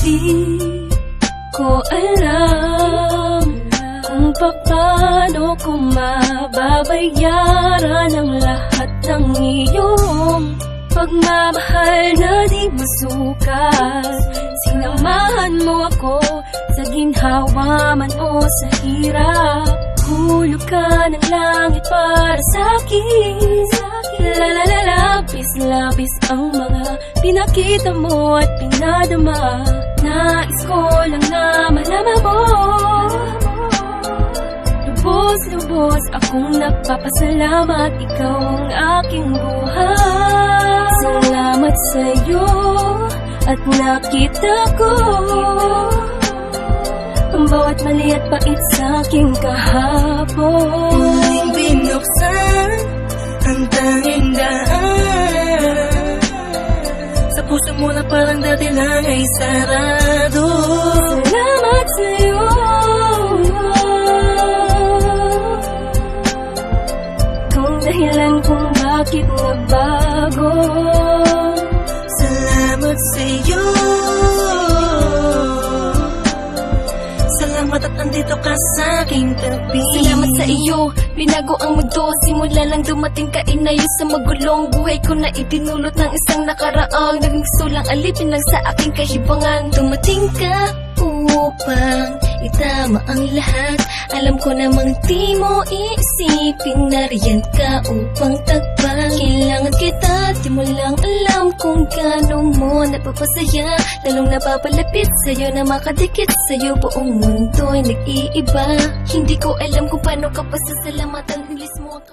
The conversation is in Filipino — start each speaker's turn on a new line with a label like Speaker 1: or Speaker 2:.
Speaker 1: Di ko alam kung paano ko mababayaran ang lahat ng iyong pagmamahal na di masukat. Sinamahan mo ako sa ginhawa man o sa hirap. Hulog ka ng langit para sa'kin. Labis ang mga pinakita mo at pinadama. Nais ko lang na malaman mo. Lubos akong nagpapasalamat, ikaw ang aking buhay. Salamat sa'yo at nakita ko ang bawat mali at pait sa'king kahapon.
Speaker 2: Muling binuksan ang tanging daan sa puso mo na parang dati lang ay sarado.
Speaker 1: Salamat sa'yo. Kung dahilan kung bakit nagbago.
Speaker 2: Salamat sa'yo. Salamat at andito ka sa aking tabi.
Speaker 1: Salamat sa iyo, binago ang mundo. Simula lang dumating ka, inayos sa magulong buhay ko na itinulot ng isang nakaraang naging sulang alipin lang sa aking kahibangan. Dumating ka upang itama ang lahat. Alam ko namang di mo iisipin, nariyan ka upang tagpan. Kailangan kita, di mo lang alam kung gaano mo napapasaya. Lalong napapalapit sa'yo na makadikit sa'yo. Buong mundo'y nag-iiba. Hindi ko alam kung paano ka pasasalamatan. Ilis mo ang